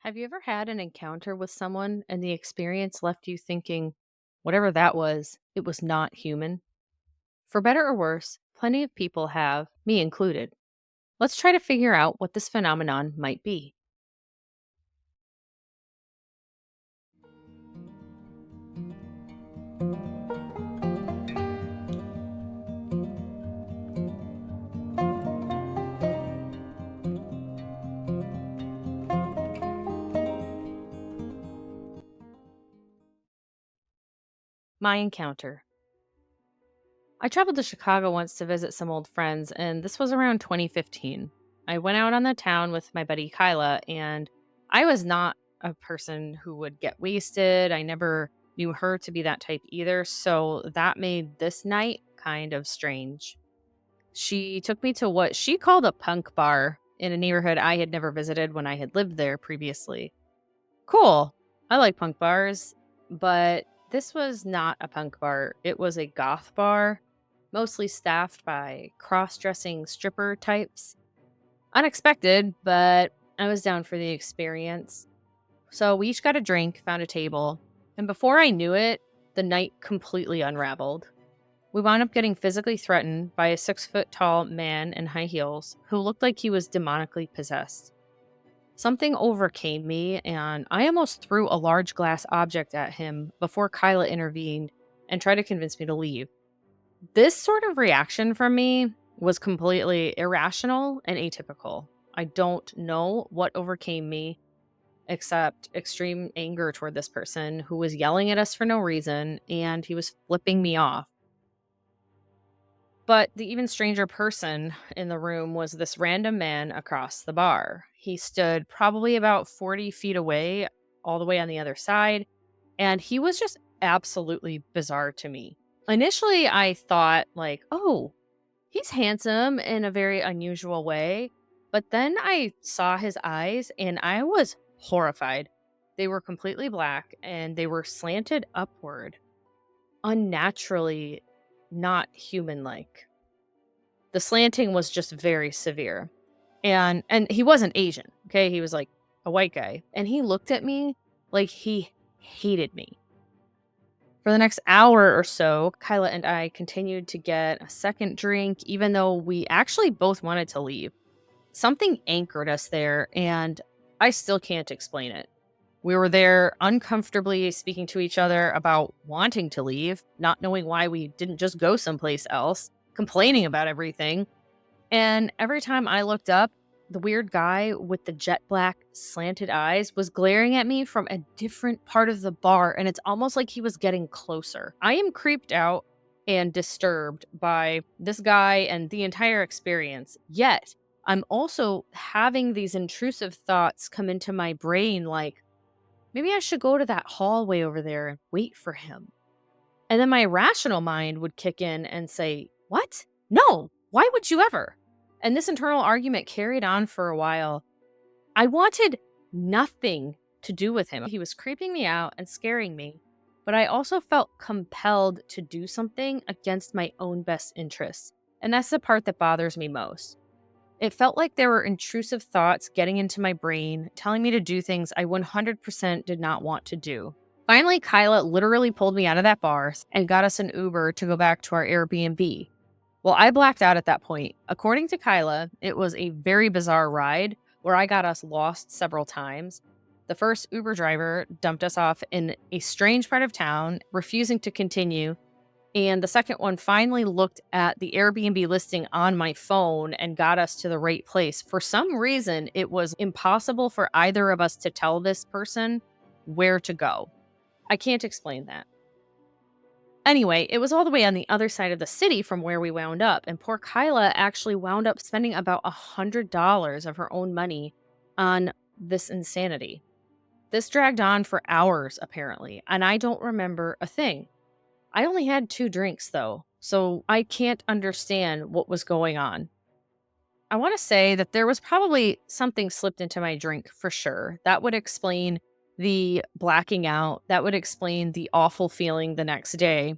Have you ever had an encounter with someone and the experience left you thinking, whatever that was, it was not human? For better or worse, plenty of people have, me included. Let's try to figure out what this phenomenon might be. My encounter. I traveled to Chicago once to visit some old friends, and this was around 2015. I went out on the town with my buddy Kyla, and I was not a person who would get wasted. I never knew her to be that type either, so that made this night kind of strange. She took me to what she called a punk bar in a neighborhood I had never visited when I had lived there previously. Cool. I like punk bars, but this was not a punk bar. It was a goth bar, mostly staffed by cross dressing stripper types. Unexpected, but I was down for the experience. So we each got a drink, found a table, and before I knew it, the night completely unraveled. We wound up getting physically threatened by a 6 foot tall man in high heels who looked like he was demonically possessed. Something overcame me, and I almost threw a large glass object at him before Kyla intervened and tried to convince me to leave. This sort of reaction from me was completely irrational and atypical. I don't know what overcame me except extreme anger toward this person who was yelling at us for no reason and he was flipping me off. But the even stranger person in the room was this random man across the bar. He stood probably about 40 feet away, all the way on the other side, and he was just absolutely bizarre to me. Initially, I thought, like, oh, he's handsome in a very unusual way. But then I saw his eyes and I was horrified. They were completely black and they were slanted upward, unnaturally not human like. The slanting was just very severe. And he wasn't Asian, okay? He was like a white guy. And he looked at me like he hated me. For the next hour or so, Kyla and I continued to get a second drink, even though we actually both wanted to leave. Something anchored us there, and I still can't explain it. We were there uncomfortably speaking to each other about wanting to leave, not knowing why we didn't just go someplace else, complaining about everything. And every time I looked up, the weird guy with the jet black slanted eyes was glaring at me from a different part of the bar, and it's almost like he was getting closer. I am creeped out and disturbed by this guy and the entire experience. Yet, I'm also having these intrusive thoughts come into my brain like, maybe I should go to that hallway over there and wait for him. And then my rational mind would kick in and say, what? No, why would you ever? And this internal argument carried on for a while. I wanted nothing to do with him. He was creeping me out and scaring me, but I also felt compelled to do something against my own best interests. And that's the part that bothers me most. It felt like there were intrusive thoughts getting into my brain, telling me to do things I 100% did not want to do. Finally, Kyla literally pulled me out of that bar and got us an Uber to go back to our Airbnb. Well, I blacked out at that point. According to Kyla, it was a very bizarre ride where I got us lost several times. The first Uber driver dumped us off in a strange part of town, refusing to continue. And the second one finally looked at the Airbnb listing on my phone and got us to the right place. For some reason, it was impossible for either of us to tell this person where to go. I can't explain that. Anyway, it was all the way on the other side of the city from where we wound up, and poor Kyla actually wound up spending about $100 of her own money on this insanity. This dragged on for hours, apparently, and I don't remember a thing. I only had 2 drinks, though, so I can't understand what was going on. I want to say that there was probably something slipped into my drink for sure. That would explain the blacking out. That would explain the awful feeling the next day.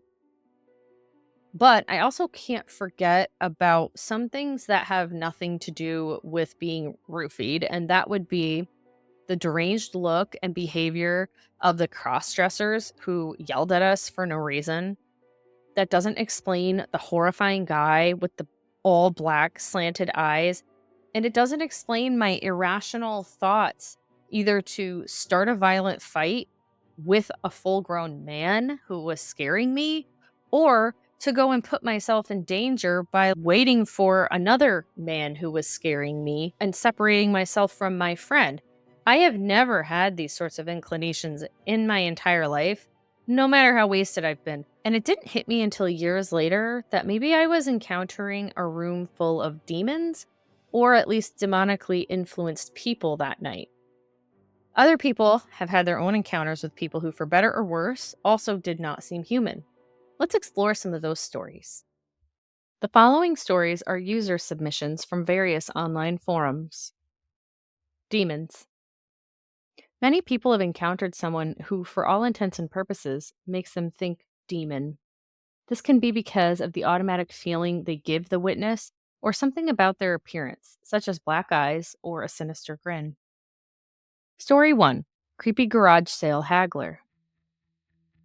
But I also can't forget about some things that have nothing to do with being roofied, and that would be the deranged look and behavior of the cross-dressers who yelled at us for no reason. That doesn't explain the horrifying guy with the all black slanted eyes. And it doesn't explain my irrational thoughts either to start a violent fight with a full grown man who was scaring me, or to go and put myself in danger by waiting for another man who was scaring me and separating myself from my friend. I have never had these sorts of inclinations in my entire life, no matter how wasted I've been. And it didn't hit me until years later that maybe I was encountering a room full of demons, or at least demonically influenced people that night. Other people have had their own encounters with people who, for better or worse, also did not seem human. Let's explore some of those stories. The following stories are user submissions from various online forums. Demons. Many people have encountered someone who, for all intents and purposes, makes them think demon. This can be because of the automatic feeling they give the witness or something about their appearance, such as black eyes or a sinister grin. Story 1. Creepy garage sale haggler.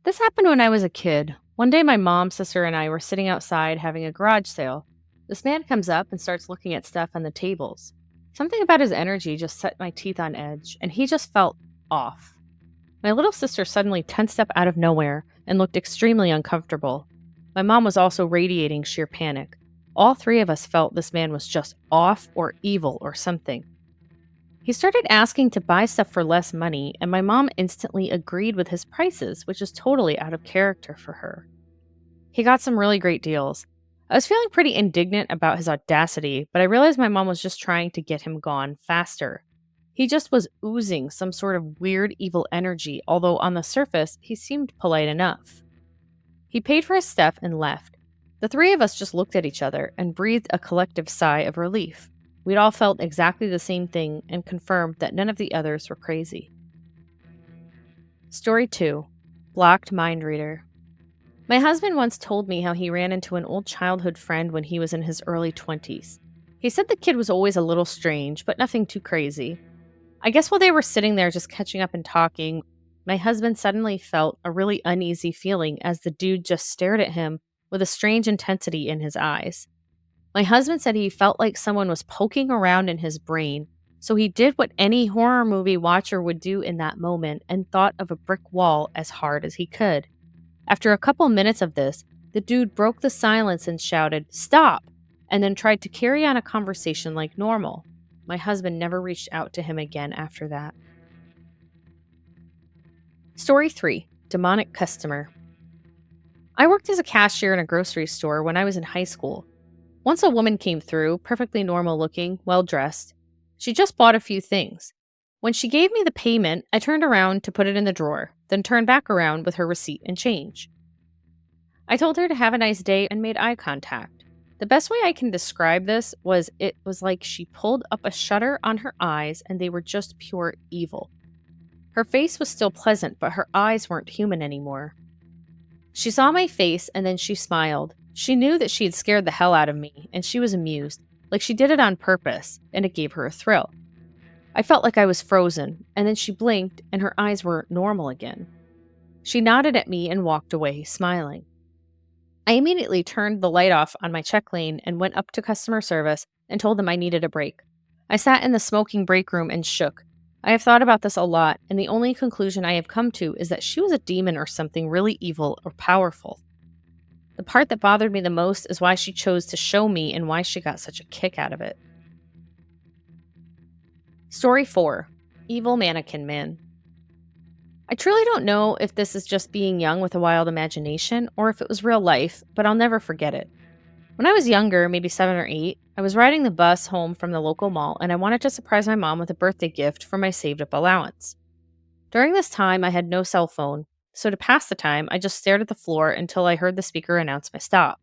This happened when I was a kid. One day my mom, sister, and I were sitting outside having a garage sale. This man comes up and starts looking at stuff on the tables. Something about his energy just set my teeth on edge, and he just felt off. My little sister suddenly tensed up out of nowhere and looked extremely uncomfortable. My mom was also radiating sheer panic. All three of us felt this man was just off or evil or something. He started asking to buy stuff for less money, and my mom instantly agreed with his prices, which is totally out of character for her. He got some really great deals. I was feeling pretty indignant about his audacity, but I realized my mom was just trying to get him gone faster. He just was oozing some sort of weird evil energy, although on the surface, he seemed polite enough. He paid for his stuff and left. The three of us just looked at each other and breathed a collective sigh of relief. We'd all felt exactly the same thing and confirmed that none of the others were crazy. Story 2. Blocked Mind Reader. My husband once told me how he ran into an old childhood friend when he was in his early 20s. He said the kid was always a little strange, but nothing too crazy. I guess while they were sitting there just catching up and talking, my husband suddenly felt a really uneasy feeling as the dude just stared at him with a strange intensity in his eyes. My husband said he felt like someone was poking around in his brain, so he did what any horror movie watcher would do in that moment and thought of a brick wall as hard as he could. After a couple minutes of this, the dude broke the silence and shouted, "Stop!" and then tried to carry on a conversation like normal. My husband never reached out to him again after that. Story 3. Demonic Customer. I worked as a cashier in a grocery store when I was in high school. Once a woman came through, perfectly normal looking, well dressed. She just bought a few things. When she gave me the payment, I turned around to put it in the drawer, then turned back around with her receipt and change. I told her to have a nice day and made eye contact. The best way I can describe this was it was like she pulled up a shutter on her eyes and they were just pure evil. Her face was still pleasant, but her eyes weren't human anymore. She saw my face and then she smiled. She knew that she had scared the hell out of me, and she was amused, like she did it on purpose, and it gave her a thrill. I felt like I was frozen, and then she blinked, and her eyes were normal again. She nodded at me and walked away, smiling. I immediately turned the light off on my check lane and went up to customer service and told them I needed a break. I sat in the smoking break room and shook. I have thought about this a lot, and the only conclusion I have come to is that she was a demon or something really evil or powerful. The part that bothered me the most is why she chose to show me and why she got such a kick out of it. Story 4. Evil Mannequin Man. I truly don't know if this is just being young with a wild imagination or if it was real life, but I'll never forget it. When I was younger, maybe 7 or 8, I was riding the bus home from the local mall and I wanted to surprise my mom with a birthday gift for my saved up allowance. During this time, I had no cell phone. So to pass the time, I just stared at the floor until I heard the speaker announce my stop.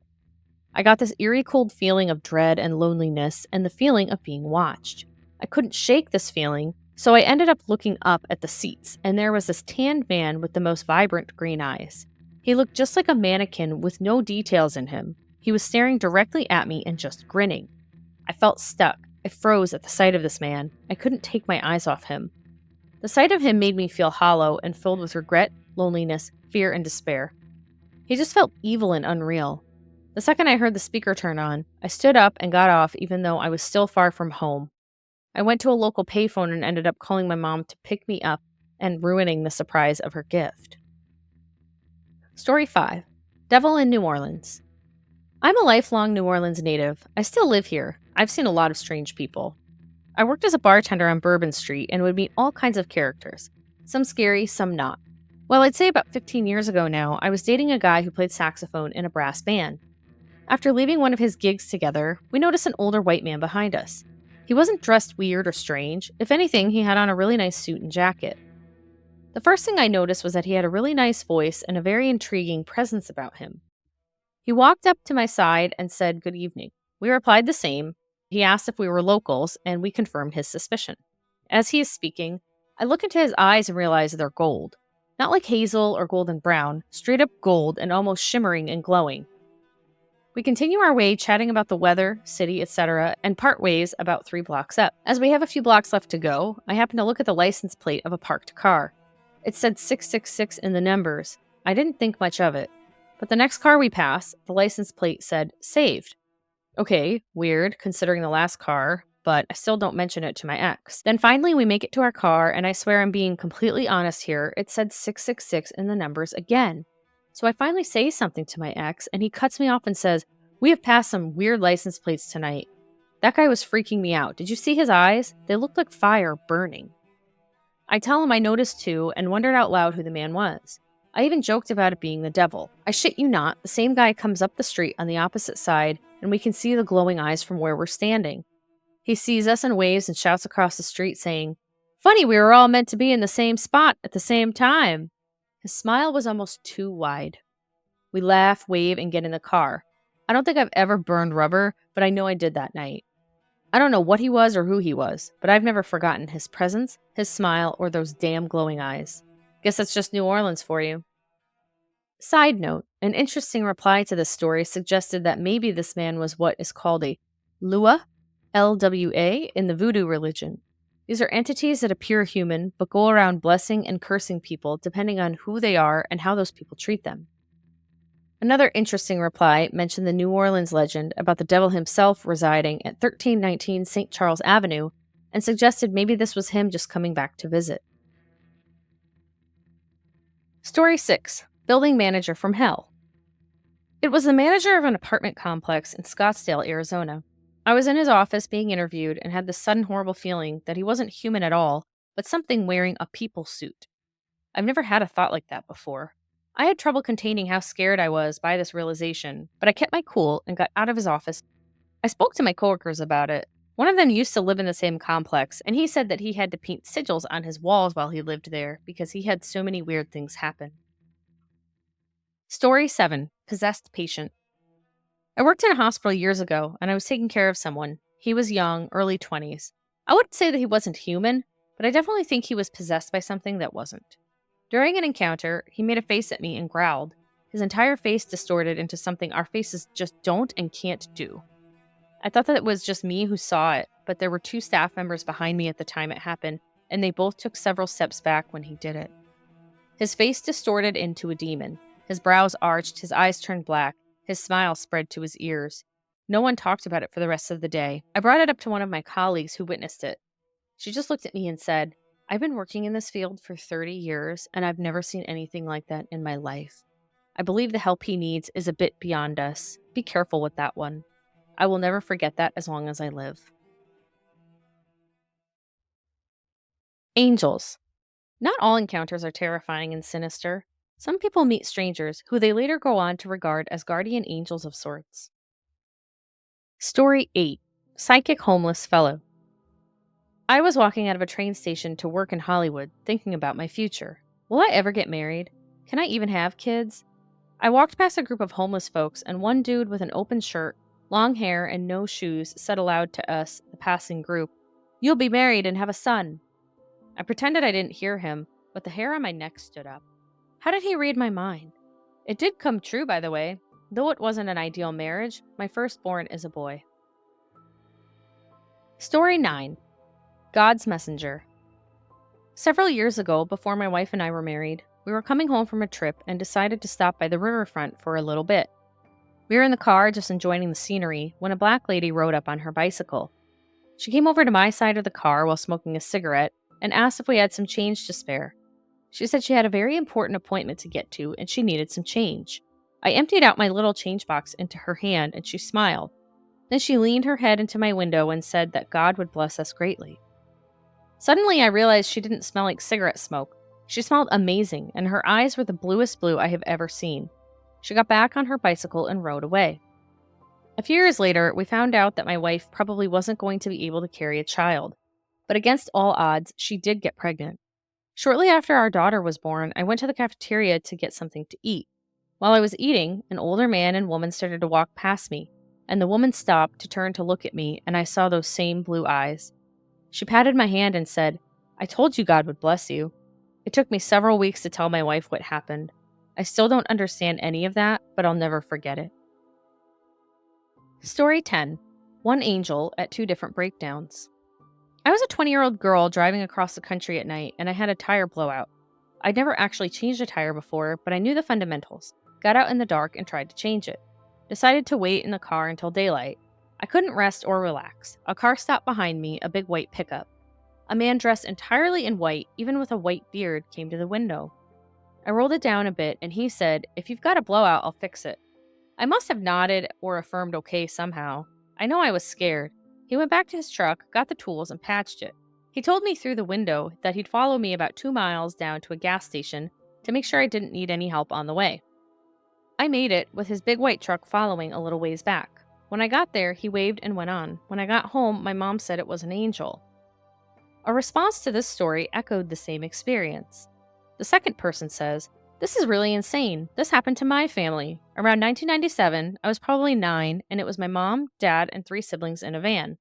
I got this eerie cold feeling of dread and loneliness and the feeling of being watched. I couldn't shake this feeling, so I ended up looking up at the seats, and there was this tanned man with the most vibrant green eyes. He looked just like a mannequin with no details in him. He was staring directly at me and just grinning. I felt stuck. I froze at the sight of this man. I couldn't take my eyes off him. The sight of him made me feel hollow and filled with regret, loneliness, fear, and despair. He just felt evil and unreal. The second I heard the speaker turn on, I stood up and got off even though I was still far from home. I went to a local payphone and ended up calling my mom to pick me up and ruining the surprise of her gift. Story 5. Devil in New Orleans. I'm a lifelong New Orleans native. I still live here. I've seen a lot of strange people. I worked as a bartender on Bourbon Street and would meet all kinds of characters. Some scary, some not. Well, I'd say about 15 years ago now, I was dating a guy who played saxophone in a brass band. After leaving one of his gigs together, we noticed an older white man behind us. He wasn't dressed weird or strange. If anything, he had on a really nice suit and jacket. The first thing I noticed was that he had a really nice voice and a very intriguing presence about him. He walked up to my side and said, "Good evening." We replied the same. He asked if we were locals, and we confirmed his suspicion. As he is speaking, I look into his eyes and realize they're gold. Not like hazel or golden brown, straight up gold and almost shimmering and glowing. We continue our way chatting about the weather, city, etc., and part ways about 3 blocks up. As we have a few blocks left to go, I happen to look at the license plate of a parked car. It said 666 in the numbers. I didn't think much of it. But the next car we pass, the license plate said saved. Okay, weird, considering the last car, but I still don't mention it to my ex. Then finally we make it to our car, and I swear I'm being completely honest here, it said 666 in the numbers again. So I finally say something to my ex, and he cuts me off and says, "We have passed some weird license plates tonight." That guy was freaking me out. Did you see his eyes? They looked like fire burning. I tell him I noticed too, and wondered out loud who the man was. I even joked about it being the devil. I shit you not, the same guy comes up the street on the opposite side, and we can see the glowing eyes from where we're standing. He sees us and waves and shouts across the street saying, "Funny, we were all meant to be in the same spot at the same time." His smile was almost too wide. We laugh, wave, and get in the car. I don't think I've ever burned rubber, but I know I did that night. I don't know what he was or who he was, but I've never forgotten his presence, his smile, or those damn glowing eyes. Guess that's just New Orleans for you. Side note, an interesting reply to this story suggested that maybe this man was what is called a Lua, LWA, in the voodoo religion. These are entities that appear human, but go around blessing and cursing people depending on who they are and how those people treat them. Another interesting reply mentioned the New Orleans legend about the devil himself residing at 1319 St. Charles Avenue and suggested maybe this was him just coming back to visit. Story 6. Building Manager from Hell. It was the manager of an apartment complex in Scottsdale, Arizona. I was in his office being interviewed and had this sudden horrible feeling that he wasn't human at all, but something wearing a people suit. I've never had a thought like that before. I had trouble containing how scared I was by this realization, but I kept my cool and got out of his office. I spoke to my coworkers about it. One of them used to live in the same complex, and he said that he had to paint sigils on his walls while he lived there because he had so many weird things happen. Story 7. Possessed Patient. I worked in a hospital years ago, and I was taking care of someone. He was young, early 20s. I wouldn't say that he wasn't human, but I definitely think he was possessed by something that wasn't. During an encounter, he made a face at me and growled. His entire face distorted into something our faces just don't and can't do. I thought that it was just me who saw it, but there were 2 staff members behind me at the time it happened, and they both took several steps back when he did it. His face distorted into a demon. His brows arched, his eyes turned black, his smile spread to his ears. No one talked about it for the rest of the day. I brought it up to one of my colleagues who witnessed it. She just looked at me and said, "I've been working in this field for 30 years, and I've never seen anything like that in my life. I believe the help he needs is a bit beyond us. Be careful with that one. I will never forget that as long as I live." Angels. Not all encounters are terrifying and sinister. Some people meet strangers who they later go on to regard as guardian angels of sorts. Story 8. Psychic Homeless Fellow. I was walking out of a train station to work in Hollywood, thinking about my future. Will I ever get married? Can I even have kids? I walked past a group of homeless folks, and one dude with an open shirt, long hair, and no shoes said aloud to us, the passing group, "You'll be married and have a son." I pretended I didn't hear him, but the hair on my neck stood up. How did he read my mind? It did come true, by the way. Though it wasn't an ideal marriage, my firstborn is a boy. Story 9. God's Messenger. Several years ago, before my wife and I were married, we were coming home from a trip and decided to stop by the riverfront for a little bit. We were in the car just enjoying the scenery when a black lady rode up on her bicycle. She came over to my side of the car while smoking a cigarette and asked if we had some change to spare. She said she had a very important appointment to get to and she needed some change. I emptied out my little change box into her hand and she smiled. Then she leaned her head into my window and said that God would bless us greatly. Suddenly, I realized she didn't smell like cigarette smoke. She smelled amazing, and her eyes were the bluest blue I have ever seen. She got back on her bicycle and rode away. A few years later, we found out that my wife probably wasn't going to be able to carry a child. But against all odds, she did get pregnant. Shortly after our daughter was born, I went to the cafeteria to get something to eat. While I was eating, an older man and woman started to walk past me, and the woman stopped to turn to look at me, and I saw those same blue eyes. She patted my hand and said, "I told you God would bless you." It took me several weeks to tell my wife what happened. I still don't understand any of that, but I'll never forget it. Story 10. One angel at two different breakdowns. I was a 20-year-old girl driving across the country at night, and I had a tire blowout. I'd never actually changed a tire before, but I knew the fundamentals. Got out in the dark and tried to change it. Decided to wait in the car until daylight. I couldn't rest or relax. A car stopped behind me, a big white pickup. A man dressed entirely in white, even with a white beard, came to the window. I rolled it down a bit, and he said, "If you've got a blowout, I'll fix it." I must have nodded or affirmed okay somehow. I know I was scared. He went back to his truck, got the tools, and patched it. He told me through the window that he'd follow me about 2 miles down to a gas station to make sure I didn't need any help on the way. I made it, with his big white truck following a little ways back. When I got there, he waved and went on. When I got home, my mom said it was an angel. A response to this story echoed the same experience. The second person says, "This is really insane. This happened to my family. Around 1997, I was probably 9, and it was my mom, dad, and 3 siblings in a van.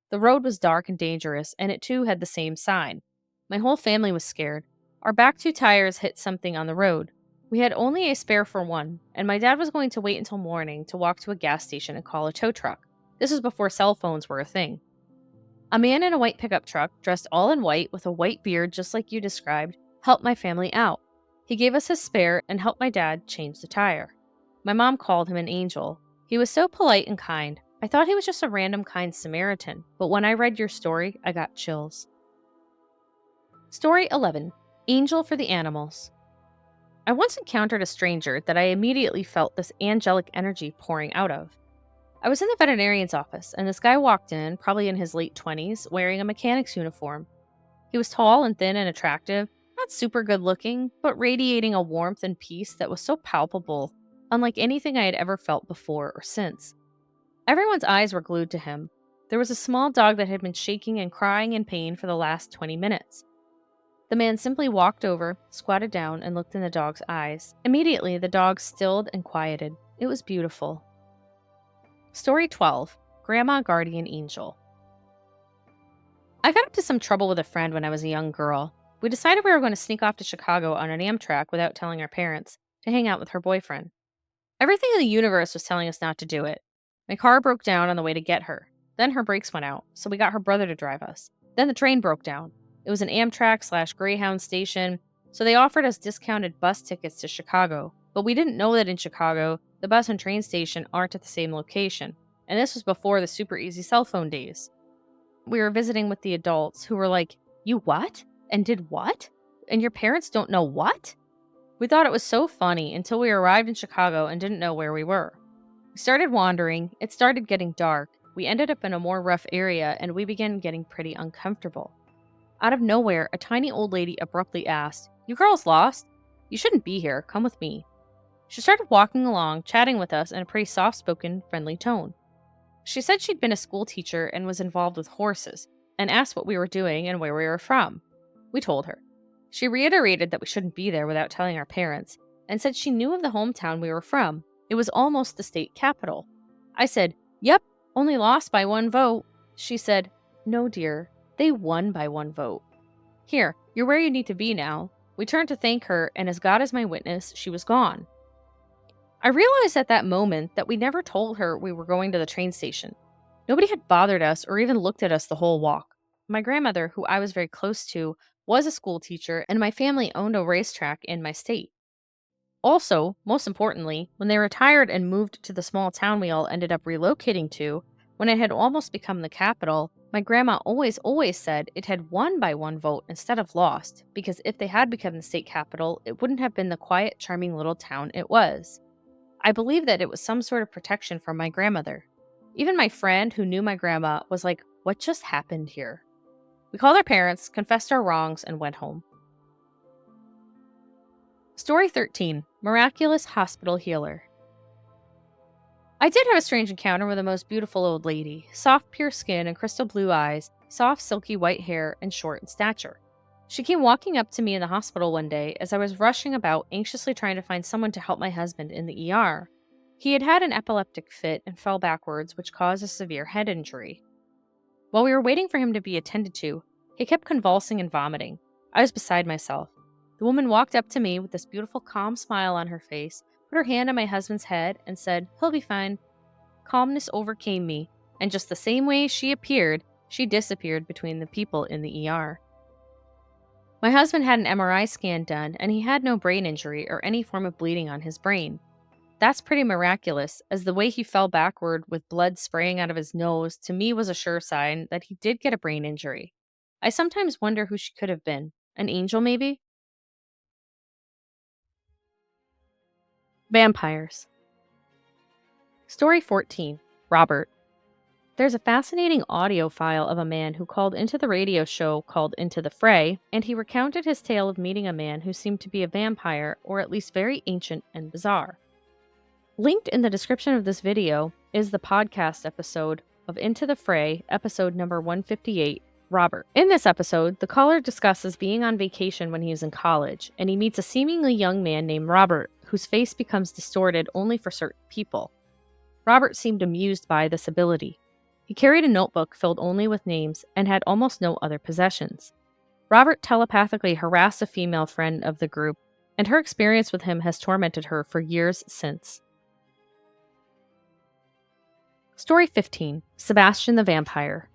The road was dark and dangerous, and it too had the same sign. My whole family was scared. Our back 2 tires hit something on the road. We had only a spare for one, and my dad was going to wait until morning to walk to a gas station and call a tow truck. This was before cell phones were a thing. A man in a white pickup truck, dressed all in white with a white beard just like you described, helped my family out. He gave us his spare and helped my dad change the tire. My mom called him an angel. He was so polite and kind. I thought he was just a random kind Samaritan, but when I read your story, I got chills." Story 11. Angel for the Animals. I once encountered a stranger that I immediately felt this angelic energy pouring out of. I was in the veterinarian's office, and this guy walked in, probably in his late 20s, wearing a mechanic's uniform. He was tall and thin and attractive, not super good looking, but radiating a warmth and peace that was so palpable, unlike anything I had ever felt before or since. Everyone's eyes were glued to him. There was a small dog that had been shaking and crying in pain for the last 20 minutes. The man simply walked over, squatted down, and looked in the dog's eyes. Immediately, the dog stilled and quieted. It was beautiful. Story 12. Grandma Guardian Angel. I got into some trouble with a friend when I was a young girl. We decided we were going to sneak off to Chicago on an Amtrak without telling our parents to hang out with her boyfriend. Everything in the universe was telling us not to do it. My car broke down on the way to get her. Then her brakes went out, so we got her brother to drive us. Then the train broke down. It was an Amtrak/Greyhound station, so they offered us discounted bus tickets to Chicago. But we didn't know that in Chicago, the bus and train station aren't at the same location. And this was before the super easy cell phone days. We were visiting with the adults who were like, "You what? And did what? And your parents don't know what?" We thought it was so funny until we arrived in Chicago and didn't know where we were. We started wandering. It started getting dark. We ended up in a more rough area, and we began getting pretty uncomfortable. Out of nowhere, a tiny old lady abruptly asked, "You girls lost? You shouldn't be here. Come with me." She started walking along, chatting with us in a pretty soft-spoken, friendly tone. She said she'd been a school teacher and was involved with horses, and asked what we were doing and where we were from. We told her. She reiterated that we shouldn't be there without telling our parents, and said she knew of the hometown we were from. It was almost the state capital. I said, "Yep, only lost by 1 vote." She said, "No, dear, they won by 1 vote. Here, you're where you need to be now." We turned to thank her, and as God is my witness, she was gone. I realized at that moment that we never told her we were going to the train station. Nobody had bothered us or even looked at us the whole walk. My grandmother, who I was very close to, was a school teacher, and my family owned a racetrack in my state. Also, most importantly, when they retired and moved to the small town we all ended up relocating to, when it had almost become the capital, my grandma always said it had won by one vote instead of lost, because if they had become the state capital, it wouldn't have been the quiet, charming little town it was. I believe that it was some sort of protection from my grandmother. Even my friend who knew my grandma was like, "What just happened here?" We called our parents, confessed our wrongs, and went home. Story 13: Miraculous Hospital Healer. I did have a strange encounter with a most beautiful old lady. Soft, pure skin and crystal blue eyes, soft, silky white hair, and short in stature. She came walking up to me in the hospital one day as I was rushing about, anxiously trying to find someone to help my husband in the ER. He had had an epileptic fit and fell backwards, which caused a severe head injury. While we were waiting for him to be attended to, he kept convulsing and vomiting. I was beside myself. The woman walked up to me with this beautiful, calm smile on her face, put her hand on my husband's head, and said, "He'll be fine." Calmness overcame me, and just the same way she appeared, she disappeared between the people in the ER. My husband had an MRI scan done, and he had no brain injury or any form of bleeding on his brain. That's pretty miraculous, as the way he fell backward with blood spraying out of his nose to me was a sure sign that he did get a brain injury. I sometimes wonder who she could have been. An angel, maybe? Vampires. Story 14: Robert. There's a fascinating audio file of a man who called into the radio show called Into the Fray, and he recounted his tale of meeting a man who seemed to be a vampire, or at least very ancient and bizarre. Linked in the description of this video is the podcast episode of Into the Fray, episode number 158, Robert. In this episode, the caller discusses being on vacation when he was in college, and he meets a seemingly young man named Robert, whose face becomes distorted only for certain people. Robert seemed amused by this ability. He carried a notebook filled only with names and had almost no other possessions. Robert telepathically harassed a female friend of the group, and her experience with him has tormented her for years since. Story 15: Sebastian the Vampire.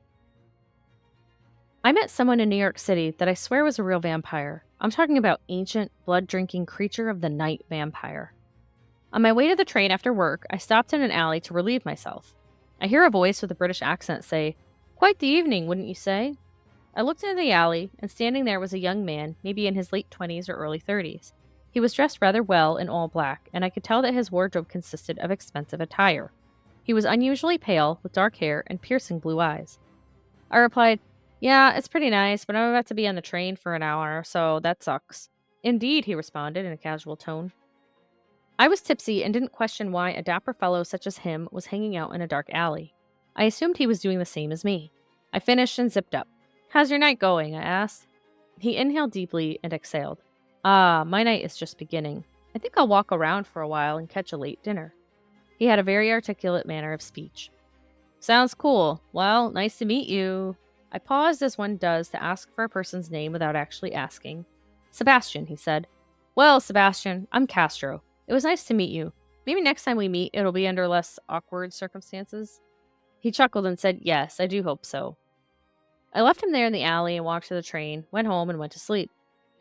I met someone in New York City that I swear was a real vampire. I'm talking about ancient, blood-drinking creature of the night vampire. On my way to the train after work, I stopped in an alley to relieve myself. I hear a voice with a British accent say, "Quite the evening, wouldn't you say?" I looked into the alley, and standing there was a young man, maybe in his late 20s or early 30s. He was dressed rather well in all black, and I could tell that his wardrobe consisted of expensive attire. He was unusually pale, with dark hair and piercing blue eyes. I replied, "Yeah, it's pretty nice, but I'm about to be on the train for an hour, so that sucks." "Indeed," he responded in a casual tone. I was tipsy and didn't question why a dapper fellow such as him was hanging out in a dark alley. I assumed he was doing the same as me. I finished and zipped up. "How's your night going?" I asked. He inhaled deeply and exhaled. My night is just beginning. I think I'll walk around for a while and catch a late dinner." He had a very articulate manner of speech. "Sounds cool. Well, nice to meet you." I paused as one does to ask for a person's name without actually asking. "Sebastian," he said. "Well, Sebastian, I'm Castro. It was nice to meet you. Maybe next time we meet, it'll be under less awkward circumstances." He chuckled and said, "Yes, I do hope so." I left him there in the alley and walked to the train, went home, and went to sleep.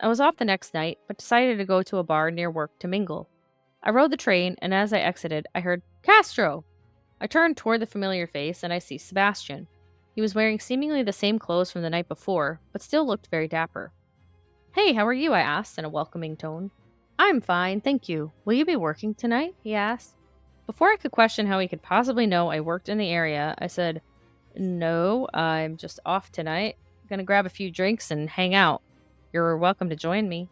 I was off the next night, but decided to go to a bar near work to mingle. I rode the train, and as I exited, I heard, "Castro!" I turned toward the familiar face, and I see Sebastian. He was wearing seemingly the same clothes from the night before, but still looked very dapper. "Hey, how are you?" I asked in a welcoming tone. "I'm fine, thank you. Will you be working tonight?" he asked. Before I could question how he could possibly know I worked in the area, I said, "No, I'm just off tonight. Gonna grab a few drinks and hang out. You're welcome to join me."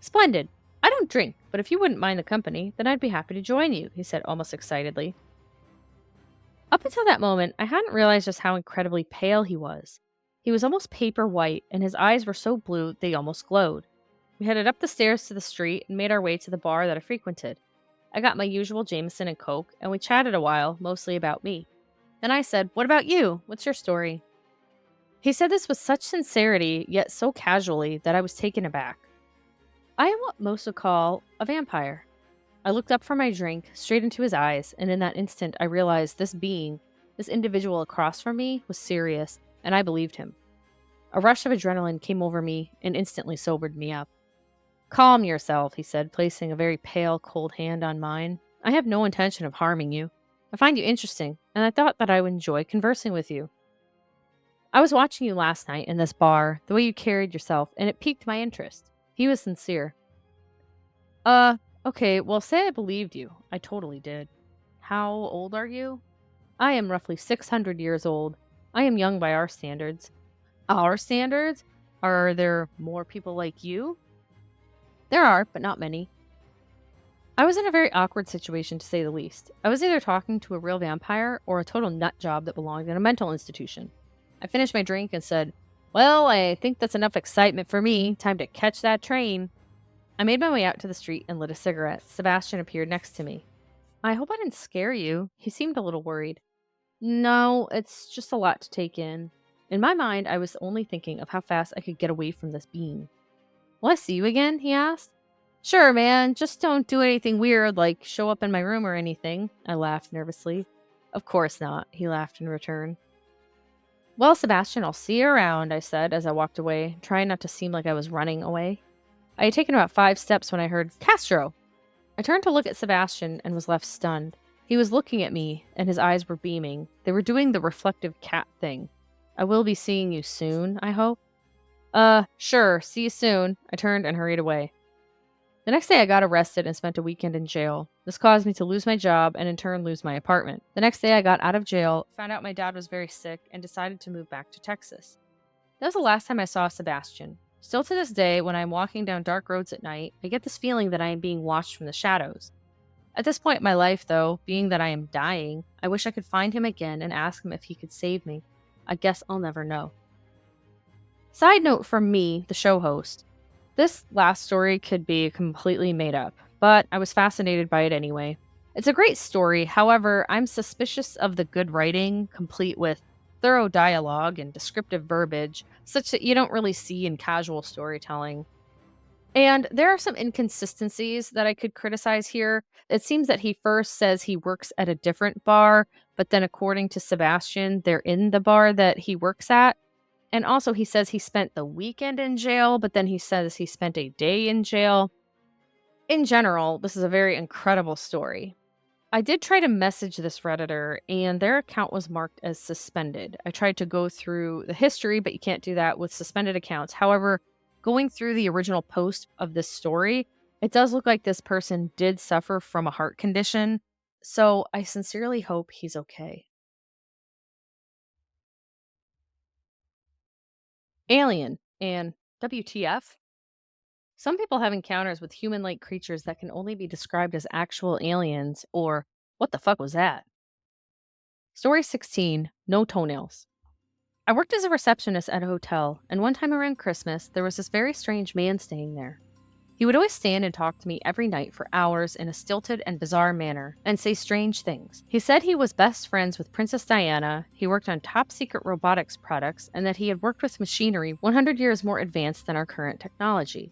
"Splendid. I don't drink, but if you wouldn't mind the company, then I'd be happy to join you," he said almost excitedly. Up until that moment, I hadn't realized just how incredibly pale he was. He was almost paper white, and his eyes were so blue they almost glowed. We headed up the stairs to the street and made our way to the bar that I frequented. I got my usual Jameson and Coke, and we chatted a while, mostly about me. Then I said, "What about you? What's your story?" He said this with such sincerity, yet so casually, that I was taken aback. "I am what most would call a vampire." I looked up from my drink, straight into his eyes, and in that instant I realized this being, this individual across from me, was serious, and I believed him. A rush of adrenaline came over me and instantly sobered me up. Calm yourself, he said, placing a very pale, cold hand on mine. I have no intention of harming you. I find you interesting, and I thought that I would enjoy conversing with you. I was watching you last night in this bar, the way you carried yourself, and it piqued my interest. He was sincere. Okay, well, say I believed you. I totally did. How old are you? I am roughly 600 years old. I am young by our standards. Our standards? Are there more people like you? There are, but not many. I was in a very awkward situation, to say the least. I was either talking to a real vampire or a total nut job that belonged in a mental institution. I finished my drink and said, "Well, I think that's enough excitement for me. Time to catch that train." I made my way out to the street and lit a cigarette. Sebastian appeared next to me. "I hope I didn't scare you." He seemed a little worried. "No, it's just a lot to take in." In my mind, I was only thinking of how fast I could get away from this being. "Will I see you again?" he asked. "Sure, man. Just don't do anything weird, like show up in my room or anything." I laughed nervously. "Of course not," he laughed in return. "Well, Sebastian, I'll see you around," I said as I walked away, trying not to seem like I was running away. I had taken about 5 steps when I heard, "Castro!" I turned to look at Sebastian and was left stunned. He was looking at me, and his eyes were beaming. They were doing the reflective cat thing. "I will be seeing you soon, I hope." Sure, see you soon." I turned and hurried away. The next day I got arrested and spent a weekend in jail. This caused me to lose my job and in turn lose my apartment. The next day I got out of jail, found out my dad was very sick, and decided to move back to Texas. That was the last time I saw Sebastian. Still to this day, when I'm walking down dark roads at night, I get this feeling that I am being watched from the shadows. At this point in my life, though, being that I am dying, I wish I could find him again and ask him if he could save me. I guess I'll never know. Side note from me, the show host. This last story could be completely made up, but I was fascinated by it anyway. It's a great story, however, I'm suspicious of the good writing, complete with thorough dialogue and descriptive verbiage, such that you don't really see in casual storytelling. And there are some inconsistencies that I could criticize here. It seems that he first says he works at a different bar, but then according to Sebastian, they're in the bar that he works at. And also, he says he spent the weekend in jail, but then he says he spent a day in jail. In general, this is a very incredible story. I did try to message this Redditor, and their account was marked as suspended. I tried to go through the history, but you can't do that with suspended accounts. However, going through the original post of this story, it does look like this person did suffer from a heart condition. So I sincerely hope he's okay. Alien and WTF? Some people have encounters with human like creatures that can only be described as actual aliens, or what the fuck was that? Story 16, No Toenails. I worked as a receptionist at a hotel, and one time around Christmas, there was this very strange man staying there. He would always stand and talk to me every night for hours in a stilted and bizarre manner, and say strange things. He said he was best friends with Princess Diana, he worked on top secret robotics products, and that he had worked with machinery 100 years more advanced than our current technology.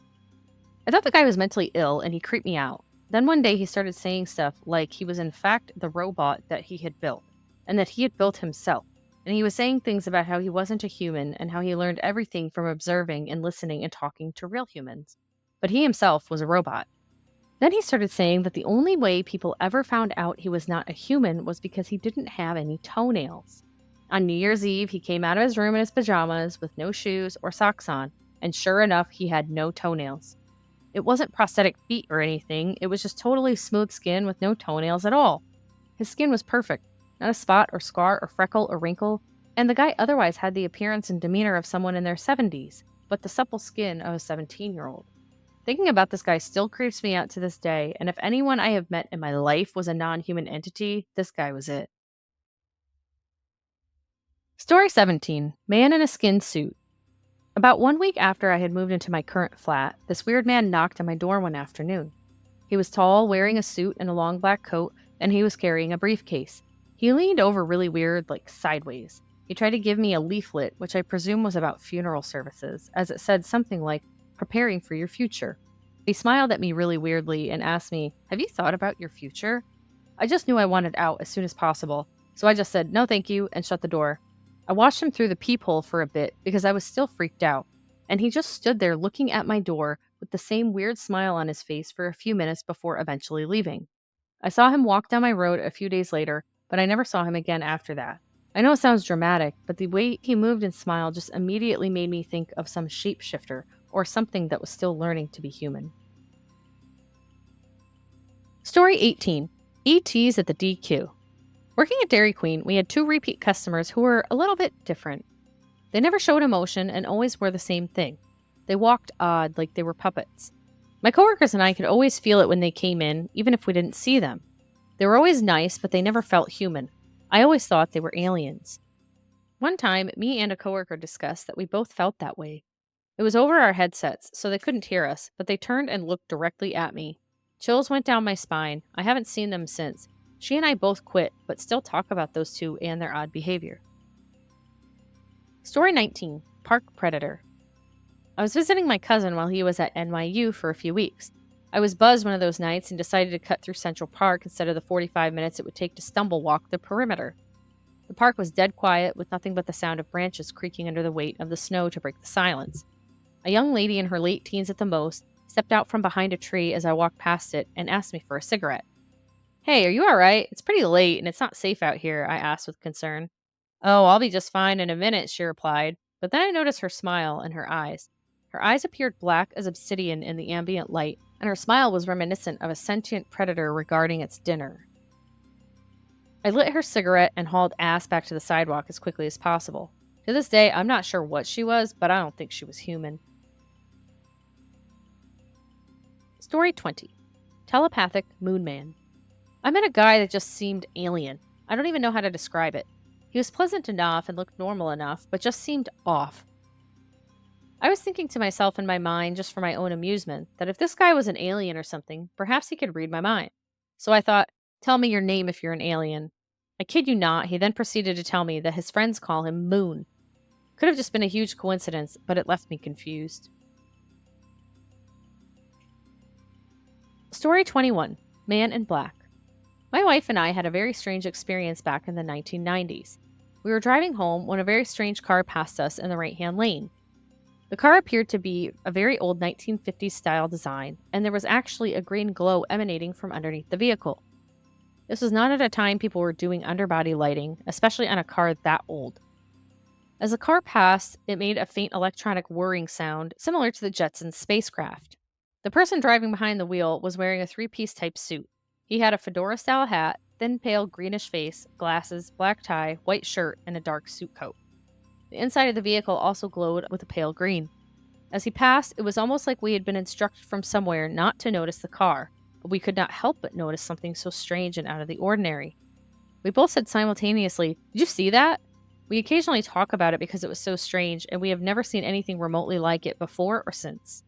I thought the guy was mentally ill, and he creeped me out. Then one day he started saying stuff like he was in fact the robot that he had built, and that he had built himself. And he was saying things about how he wasn't a human and how he learned everything from observing and listening and talking to real humans. But he himself was a robot. Then he started saying that the only way people ever found out he was not a human was because he didn't have any toenails. On New Year's Eve, he came out of his room in his pajamas with no shoes or socks on, and sure enough, he had no toenails. It wasn't prosthetic feet or anything, it was just totally smooth skin with no toenails at all. His skin was perfect, not a spot or scar or freckle or wrinkle, and the guy otherwise had the appearance and demeanor of someone in their 70s, but the supple skin of a 17-year-old. Thinking about this guy still creeps me out to this day, and if anyone I have met in my life was a non-human entity, this guy was it. Story 17, Man in a Skin Suit. About 1 week after I had moved into my current flat, this weird man knocked on my door one afternoon. He was tall, wearing a suit and a long black coat, and he was carrying a briefcase. He leaned over really weird, like sideways. He tried to give me a leaflet, which I presume was about funeral services, as it said something like, "Preparing for your future." He smiled at me really weirdly and asked me, "Have you thought about your future?" I just knew I wanted out as soon as possible, so I just said, "No thank you," and shut the door. I watched him through the peephole for a bit because I was still freaked out, and he just stood there looking at my door with the same weird smile on his face for a few minutes before eventually leaving. I saw him walk down my road a few days later, but I never saw him again after that. I know it sounds dramatic, but the way he moved and smiled just immediately made me think of some shapeshifter or something that was still learning to be human. Story 18. ETs at the DQ. Working at Dairy Queen, we had 2 repeat customers who were a little bit different. They never showed emotion and always wore the same thing. They walked odd, like they were puppets. My coworkers and I could always feel it when they came in, even if we didn't see them. They were always nice, but they never felt human. I always thought they were aliens. One time, me and a coworker discussed that we both felt that way. It was over our headsets, so they couldn't hear us, but they turned and looked directly at me. Chills went down my spine. I haven't seen them since. She and I both quit, but still talk about those 2 and their odd behavior. Story 19. Park Predator. I was visiting my cousin while he was at NYU for a few weeks. I was buzzed one of those nights and decided to cut through Central Park instead of the 45 minutes it would take to stumble walk the perimeter. The park was dead quiet, with nothing but the sound of branches creaking under the weight of the snow to break the silence. A young lady in her late teens at the most stepped out from behind a tree as I walked past it and asked me for a cigarette. "Hey, are you alright? It's pretty late and it's not safe out here," I asked with concern. "Oh, I'll be just fine in a minute," she replied, but then I noticed her smile and her eyes. Her eyes appeared black as obsidian in the ambient light, and her smile was reminiscent of a sentient predator regarding its dinner. I lit her cigarette and hauled ass back to the sidewalk as quickly as possible. To this day, I'm not sure what she was, but I don't think she was human. Story 20. Telepathic Moon Man. I met a guy that just seemed alien. I don't even know how to describe it. He was pleasant enough and looked normal enough, but just seemed off. I was thinking to myself in my mind, just for my own amusement, that if this guy was an alien or something, perhaps he could read my mind. So I thought, tell me your name if you're an alien. I kid you not, he then proceeded to tell me that his friends call him Moon. Could have just been a huge coincidence, but it left me confused. Story 21. Man in Black. My wife and I had a very strange experience back in the 1990s. We were driving home when a very strange car passed us in the right-hand lane. The car appeared to be a very old 1950s style design, and there was actually a green glow emanating from underneath the vehicle. This was not at a time people were doing underbody lighting, especially on a car that old. As the car passed, it made a faint electronic whirring sound similar to the Jetsons spacecraft. The person driving behind the wheel was wearing a 3-piece type suit. He had a fedora-style hat, thin pale greenish face, glasses, black tie, white shirt, and a dark suit coat. The inside of the vehicle also glowed with a pale green. As he passed, it was almost like we had been instructed from somewhere not to notice the car, but we could not help but notice something so strange and out of the ordinary. We both said simultaneously, "Did you see that?" We occasionally talk about it because it was so strange, and we have never seen anything remotely like it before or since.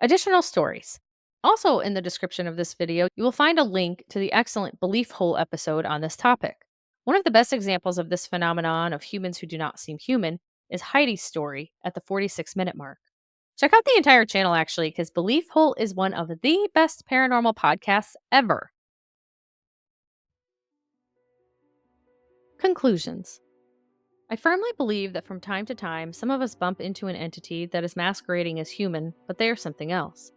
Additional stories. Also in the description of this video, you will find a link to the excellent Belief Hole episode on this topic. One of the best examples of this phenomenon of humans who do not seem human is Heidi's story at the 46-minute mark. Check out the entire channel actually, because Belief Hole is one of the best paranormal podcasts ever. Conclusions. I firmly believe that from time to time, some of us bump into an entity that is masquerading as human, but they are something else.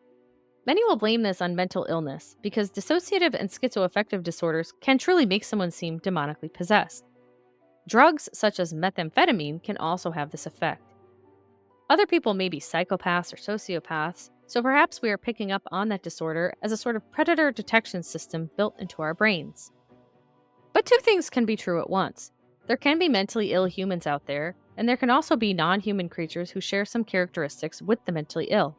Many will blame this on mental illness, because dissociative and schizoaffective disorders can truly make someone seem demonically possessed. Drugs such as methamphetamine can also have this effect. Other people may be psychopaths or sociopaths, so perhaps we are picking up on that disorder as a sort of predator detection system built into our brains. But 2 things can be true at once. There can be mentally ill humans out there, and there can also be non-human creatures who share some characteristics with the mentally ill.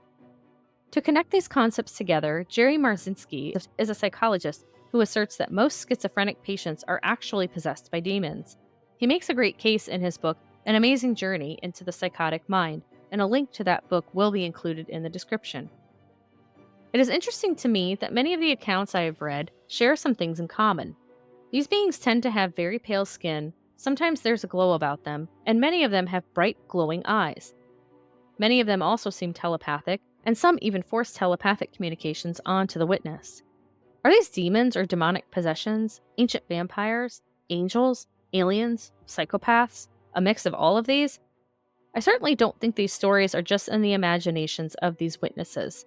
To connect these concepts together, Jerry Marzinski is a psychologist who asserts that most schizophrenic patients are actually possessed by demons. He makes a great case in his book, An Amazing Journey into the Psychotic Mind, and a link to that book will be included in the description. It is interesting to me that many of the accounts I have read share some things in common. These beings tend to have very pale skin, sometimes there's a glow about them, and many of them have bright, glowing eyes. Many of them also seem telepathic, and some even force telepathic communications onto the witness. Are these demons or demonic possessions, ancient vampires, angels, aliens, psychopaths, a mix of all of these, I certainly don't think these stories are just in the imaginations of these witnesses.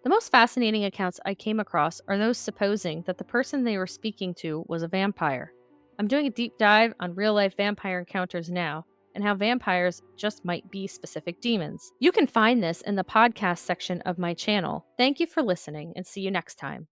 The most fascinating accounts I came across are those supposing that the person they were speaking to was a vampire. I'm doing a deep dive on real life vampire encounters now, and how vampires just might be specific demons. You can find this in the podcast section of my channel. Thank you for listening, and see you next time.